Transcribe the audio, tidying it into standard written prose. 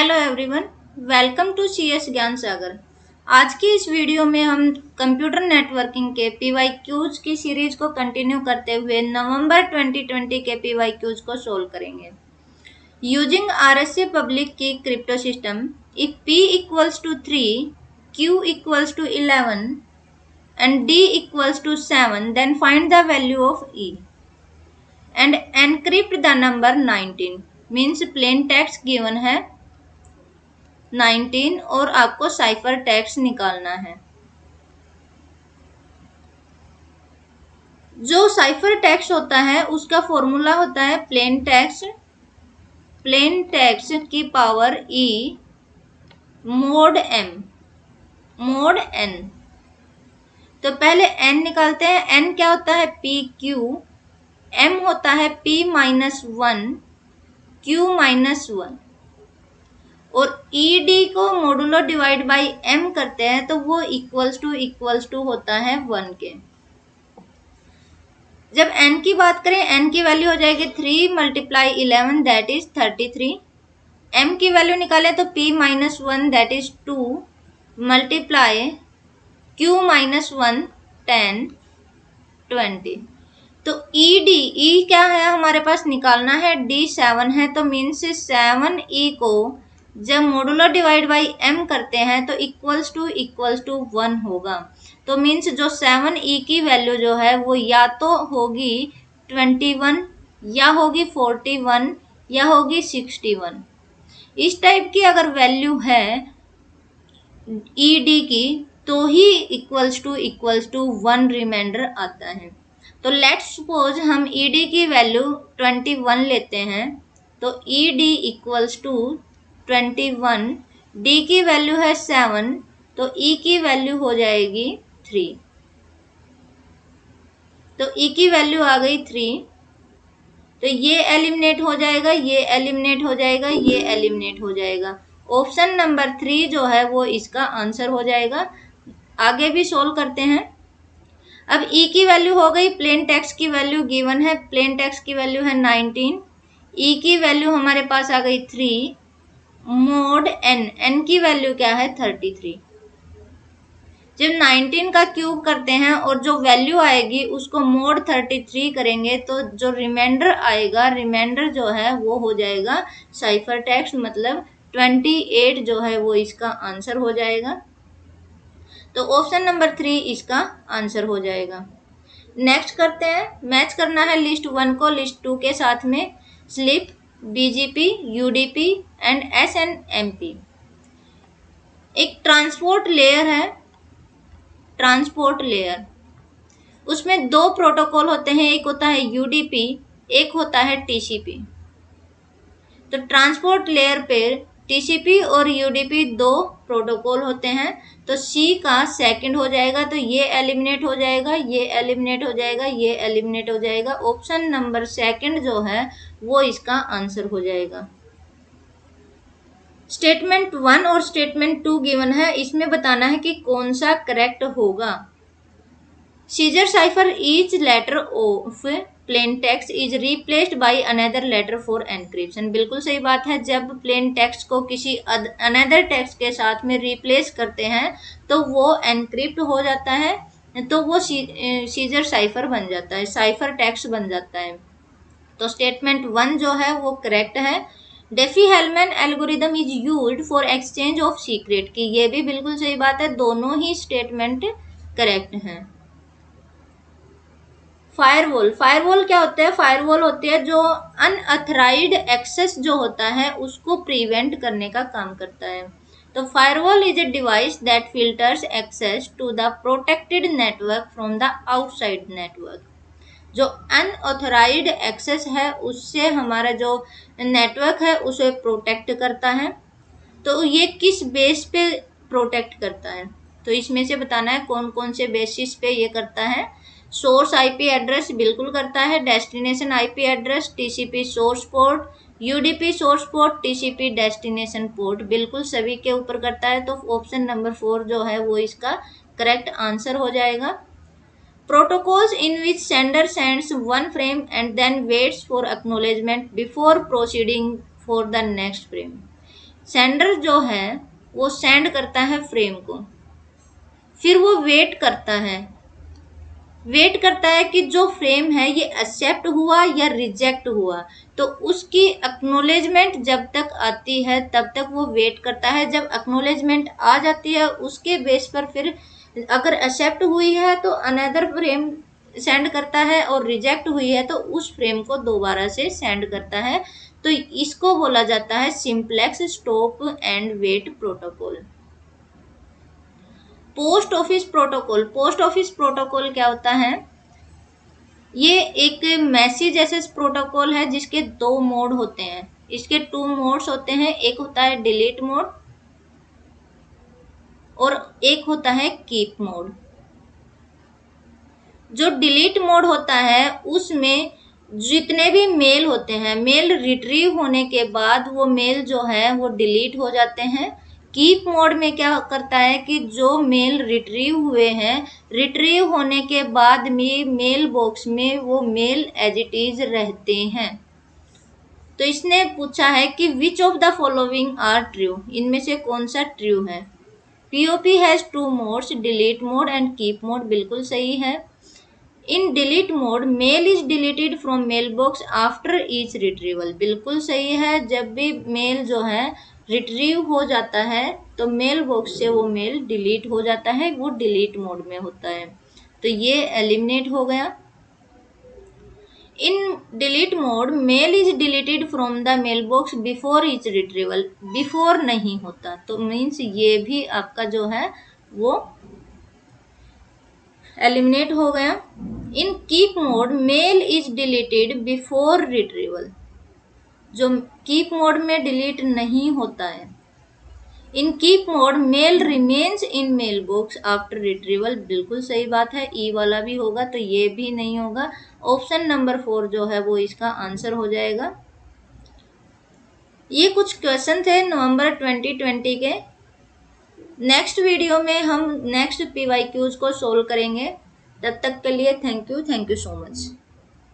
Hello everyone, welcome to CS Gyan Sagar. आज की इस वीडियो में हम कंप्यूटर नेटवर्किंग के पीवाईक्यूज की सीरीज को कंटिन्यू करते हुए नवंबर 2020 के पीवाईक्यूज को सोल्व करेंगे। Using RSA public key cryptosystem, if P equals to 3, Q equals to 11 and D equals to 7, then find the value of E and encrypt the number 19। Means plain text given है 19 और आपको cipher text निकालना है। जो cipher text होता है उसका formula होता है प्लेन टेक्स्ट की power E mode M mode N। तो पहले N निकालते हैं। N क्या होता है PQ, M होता है P-1 Q-1 और ED को मोडुलो डिवाइड बाई M करते हैं तो वो इक्वल्स टू होता है 1 के। जब N की बात करें, N की वैल्यू हो जाएगी 3 मल्टीप्लाई 11 दैट इज 33। M की वैल्यू निकालें तो P-1 that is 2 multiply Q-1 10 20। तो E क्या है हमारे पास निकालना है, D 7 है। तो मीन्स 7E को जब मोडुलो डिवाइड बाई M करते हैं तो इक्वल्स टू 1 होगा। तो मीन्स जो 7E की वैल्यू जो है वो या तो होगी 21 या होगी 41 या होगी 61। इस टाइप की अगर वैल्यू है ED की तो ही इक्वल्स टू 1 रिमाइंडर आता है। तो लेट्स सपोज हम ED की वैल्यू 21 लेते हैं तो ED इक्वल्स टू 21, D की वैल्यू है 7 तो E की वैल्यू हो जाएगी 3। तो E की वैल्यू आ गई 3। तो ये एलिमिनेट हो जाएगा, ये एलिमिनेट हो जाएगा, ये एलिमिनेट हो जाएगा। ऑप्शन नंबर 3 जो है वो इसका आंसर हो जाएगा। आगे भी सोल्व करते हैं। अब E की वैल्यू हो गई, प्लेन टेक्स्ट की वैल्यू गिवन है, प्लेन टेक्स्ट की वैल्यू है 19। E की वैल्यू हमारे पास आ गई 3 मोड N की वैल्यू क्या है 33। जब 19 का क्यूब करते हैं और जो वैल्यू आएगी उसको मोड 33 करेंगे तो जो रिमाइंडर आएगा, रिमाइंडर जो है वो हो जाएगा साइफर टेक्स्ट, मतलब 28 जो है वो इसका आंसर हो जाएगा। तो ऑप्शन नंबर 3 इसका आंसर हो जाएगा। नेक्स्ट करते हैं, मैच करना है लिस्ट 1 को लिस्ट 2 के साथ में। Slip, BGP, UDP and SNMP। एक ट्रांसपोर्ट लेयर है, ट्रांसपोर्ट लेयर, उसमें दो प्रोटोकॉल होते हैं, एक होता है UDP, एक होता है TCP। तो ट्रांसपोर्ट लेयर पे TCP और UDP दो प्रोटोकॉल होते हैं। तो C का सेकंड हो जाएगा तो ये एलिमिनेट हो जाएगा, ये एलिमिनेट हो जाएगा, ये एलिमिनेट हो जाएगा। ऑप्शन नंबर सेकंड जो है वो इसका आंसर हो जाएगा। स्टेटमेंट 1 और स्टेटमेंट 2 गिवन है, इसमें बताना है कि कौन सा करेक्ट होगा। Caesar cipher each letter of plain text is replaced by another letter for encryption. बिल्कुल सही बात है। जब प्लेन टेक्स्ट को किसी अनदर टेक्स्ट के साथ में रिप्लेस करते हैं तो वो एनक्रिप्ट हो जाता है, तो वो सीजर साइफर बन जाता है, साइफर टेक्स्ट बन जाता है। तो स्टेटमेंट 1 जो है वो करेक्ट है। DeFi-Hellman algorithm is used for exchange of secret की, ये भी बिल्कुल सही बात है। दोनों ही स्टेटमेंट करेक्ट हैं। फायरवॉल क्या होता है? फायरवॉल होती है जो अनऑथराइज्ड एक्सेस जो होता है उसको प्रिवेंट करने का काम करता है। तो firewall is a device that filters access to the protected network from the outside network. जो अनऑथराइज्ड एक्सेस है उससे हमारा जो नेटवर्क है उसे प्रोटेक्ट करता है। तो ये किस बेस पे प्रोटेक्ट करता है? तो इसमें से बताना है कौन कौन से बेसिस पे ये करता है। सोर्स IP एड्रेस बिल्कुल करता है। Destination IP address, TCP source port, UDP source port, TCP destination port, बिल्कुल सभी के ऊपर करता है। तो ऑप्शन नंबर 4 जो है वो इसका करेक्ट आंसर हो जाएगा। Protocols in which sender sends one frame and then waits for acknowledgement before proceeding for the next frame। Sender जो है वो सेंड करता है फ्रेम को, फिर वो वेट करता है कि जो फ्रेम है ये एक्सेप्ट हुआ या रिजेक्ट हुआ। तो उसकी एक्नॉलेजमेंट जब तक आती है तब तक वो वेट करता है। जब एक्नॉलेजमेंट आ जाती है उसके बेस पर फिर अगर एक्सेप्ट हुई है तो अनदर फ्रेम सेंड करता है, और रिजेक्ट हुई है तो उस फ्रेम को दोबारा से सेंड करता है। तो इसको बोला जाता है simplex stop and wait protocol. Post office protocol क्या होता है? ये एक मैसेज एसेस प्रोटोकॉल है जिसके दो मोड होते हैं। इसके 2 मोड्स होते हैं, एक होता है डिलीट मोड और एक होता है कीप मोड। जो डिलीट मोड होता है उसमें जितने भी मेल होते हैं, मेल रिट्रीव होने के बाद वो मेल जो है वो डिलीट हो जाते हैं। कीप मोड में क्या करता है कि जो मेल रिट्रीव हुए हैं, रिट्रीव होने के बाद में मेल बॉक्स में वो मेल एज इट इज रहते हैं। तो इसने पूछा है कि which of the following are true, इनमें से कौन सा ट्रू है? POP has 2 modes, delete mode and keep mode, बिल्कुल सही है। In delete mode mail is deleted from mail box after each retrieval, बिल्कुल सही है। जब भी मेल जो है रिट्रीव हो जाता है तो मेल बॉक्स से वो मेल डिलीट हो जाता है, वो डिलीट मोड में होता है। तो ये एलिमिनेट हो गया। In delete mode mail is deleted from the mail box before each retrieval, before नहीं होता, तो मीन्स ये भी आपका जो है वो एलिमिनेट हो गया। In keep mode mail is deleted before retrieval, जो कीप मोड में डिलीट नहीं होता है। In keep mode mail remains in mail box after retrieval, बिल्कुल सही बात है। ई वाला भी होगा तो ये भी नहीं होगा। ऑप्शन नंबर 4 जो है वो इसका आंसर हो जाएगा। ये कुछ क्वेश्चन थे नवंबर 2020 के। नेक्स्ट वीडियो में हम नेक्स्ट PYQs को सोल्व करेंगे। तब तक के लिए थैंक यू सो मच।